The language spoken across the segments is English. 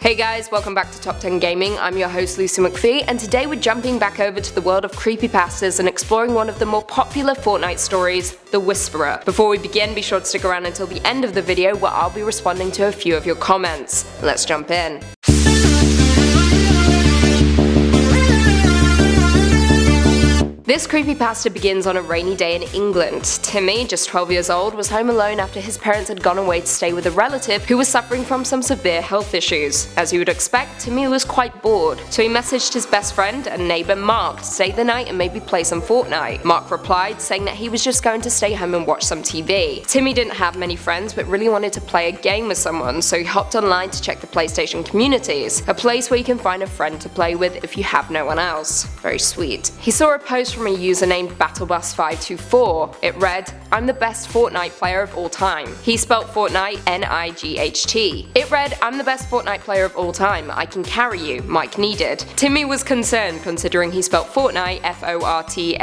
Hey guys, welcome back to Top 10 Gaming. I'm your host Lucy McPhee, and today we're jumping back over to the world of creepypastas and exploring one of the more popular Fortnite stories, The Whisperer. Before we begin, be sure to stick around until the end of the video where I'll be responding to a few of your comments. Let's jump in. This creepypasta begins on a rainy day in England. Timmy, just 12 years old, was home alone after his parents had gone away to stay with a relative who was suffering from some severe health issues. As you would expect, Timmy was quite bored, so he messaged his best friend and neighbour Mark to stay the night and maybe play some Fortnite. Mark replied, saying that he was just going to stay home and watch some TV. Timmy didn't have many friends but really wanted to play a game with someone, so he hopped online to check the PlayStation communities, a place where you can find a friend to play with if you have no one else. Very sweet. He saw a post from a user named BattleBus524. It read, "I'm the best Fortnite player of all time." He spelt Fortnite N-I-G-H-T. It read, "I'm the best Fortnite player of all time. I can carry you. Mike needed." Timmy was concerned considering he spelt Fortnite F-O-R-T-N-I-G-H-T.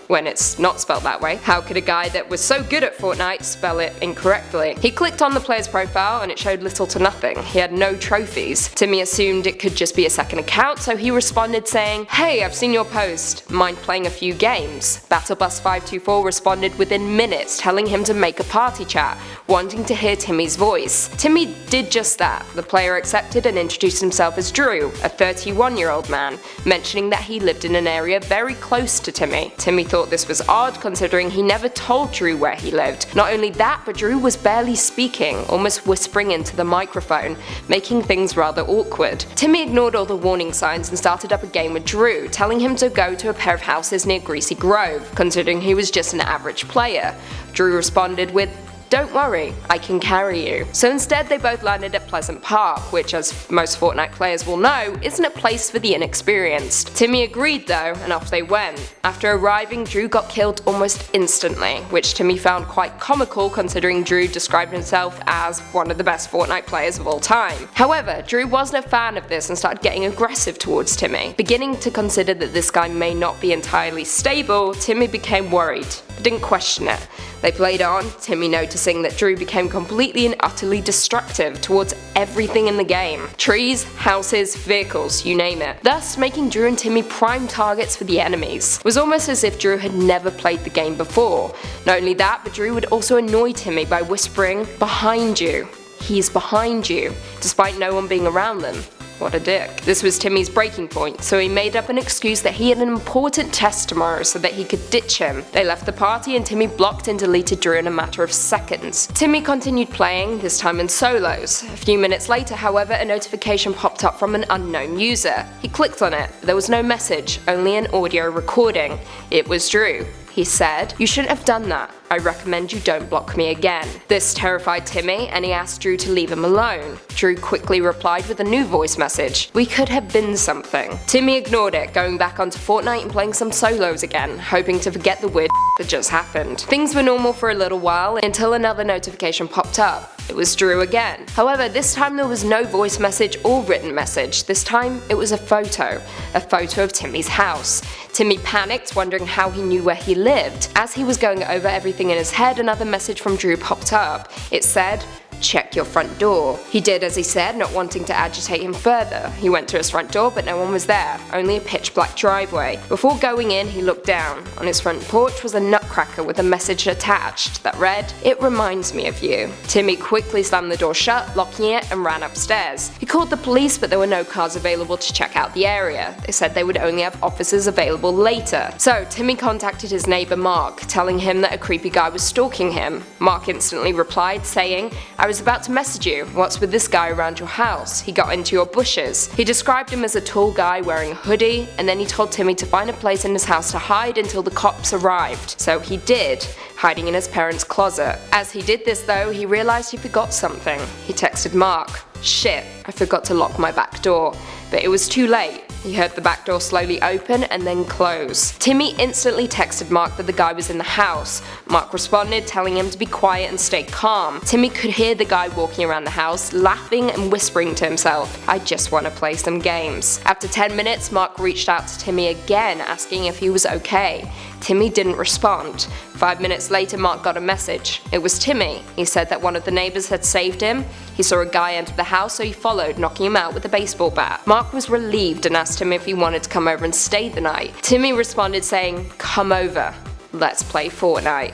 When it's not spelled that way. How could a guy that was so good at Fortnite spell it incorrectly? He clicked on the player's profile and it showed little to nothing. He had no trophies. Timmy assumed it could just be a second account, so he responded saying, "Hey, I've seen your post. Mind playing a few games?" BattleBus524 responded within minutes, telling him to make a party chat, wanting to hear Timmy's voice. Timmy did just that. The player accepted and introduced himself as Drew, a 31-year-old man, mentioning that he lived in an area very close to Timmy. Timmy thought this was odd considering he never told Drew where he lived. Not only that, but Drew was barely speaking, almost whispering into the microphone, making things rather awkward. Timmy ignored all the warning signs and started up a game with Drew, telling him to go to a pair of houses near Greasy Grove, considering he was just an average player. Drew responded with, "Don't worry, I can carry you." So instead they both landed at Pleasant Park, which, as most Fortnite players will know, isn't a place for the inexperienced. Timmy agreed though, and off they went. After arriving, Drew got killed almost instantly, which Timmy found quite comical considering Drew described himself as one of the best Fortnite players of all time. However, Drew wasn't a fan of this and started getting aggressive towards Timmy. Beginning to consider that this guy may not be entirely stable, Timmy became worried, but didn't question it. They played on, Timmy noticing that Drew became completely and utterly destructive towards everything in the game. Trees, houses, vehicles, you name it. Thus making Drew and Timmy prime targets for the enemies. It was almost as if Drew had never played the game before. Not only that, but Drew would also annoy Timmy by whispering, "Behind you. He's behind you," despite no one being around them. What a dick. This was Timmy's breaking point, so he made up an excuse that he had an important test tomorrow so that he could ditch him. They left the party and Timmy blocked and deleted Drew in a matter of seconds. Timmy continued playing, this time in solos. A few minutes later, however, a notification popped up from an unknown user. He clicked on it. There was no message, only an audio recording. It was Drew. He said, "You shouldn't have done that. I recommend you don't block me again." This terrified Timmy and he asked Drew to leave him alone. Drew quickly replied with a new voice message, "We could have been something." Timmy ignored it, going back onto Fortnite and playing some solos again, hoping to forget the weird that just happened. Things were normal for a little while until another notification popped up. It was Drew again. However, this time there was no voice message or written message. This time it was a photo of Timmy's house. Timmy panicked, wondering how he knew where he lived. As he was going over everything in his head, another message from Drew popped up. It said, "Check your front door." He did as he said, not wanting to agitate him further. He went to his front door but no one was there, only a pitch black driveway. Before going in, he looked down. On his front porch was a nutcracker with a message attached that read, "It reminds me of you." Timmy quickly slammed the door shut, locking it, and ran upstairs. He called the police but there were no cars available to check out the area. They said they would only have officers available later. So Timmy contacted his neighbour Mark, telling him that a creepy guy was stalking him. Mark instantly replied saying, "I was about to message you. What's with this guy around your house? He got into your bushes." He described him as a tall guy wearing a hoodie, and then he told Timmy to find a place in his house to hide until the cops arrived. So he did, hiding in his parents' closet. As he did this though, he realized he forgot something. He texted Mark, "Shit, I forgot to lock my back door." But it was too late. He heard the back door slowly open and then close. Timmy instantly texted Mark that the guy was in the house. Mark responded, telling him to be quiet and stay calm. Timmy could hear the guy walking around the house, laughing and whispering to himself, "I just want to play some games." After 10 minutes, Mark reached out to Timmy again, asking if he was okay. Timmy didn't respond. 5 minutes later, Mark got a message. It was Timmy. He said that one of the neighbors had saved him. He saw a guy enter the house, so he followed, knocking him out with a baseball bat. Mark was relieved and asked him if he wanted to come over and stay the night. Timmy responded saying, "Come over. Let's play Fortnite."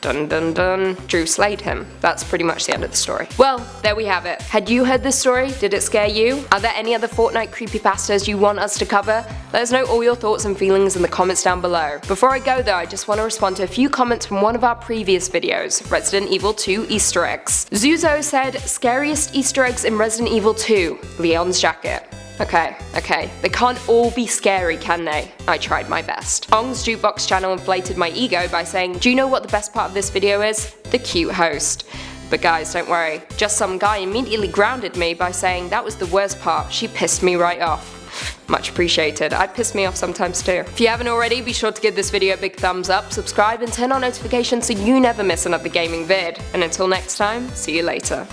Dun dun dun. Drew slayed him. That's pretty much the end of the story. Well, there we have it. Had you heard this story? Did it scare you? Are there any other Fortnite creepypastas you want us to cover? Let us know all your thoughts and feelings in the comments down below. Before I go though, I just want to respond to a few comments from one of our previous videos, Resident Evil 2 Easter eggs. Zuzo said, "Scariest Easter eggs in Resident Evil 2, Leon's jacket." Okay, they can't all be scary, can they? I tried my best. Ong's Jukebox channel inflated my ego by saying, "Do you know what the best part of this video is? The cute host." But guys, don't worry, just some guy immediately grounded me by saying that was the worst part, she pissed me right off. Much appreciated, I'd piss me off sometimes too. If you haven't already, be sure to give this video a big thumbs up, subscribe and turn on notifications so you never miss another gaming vid. And until next time, see you later.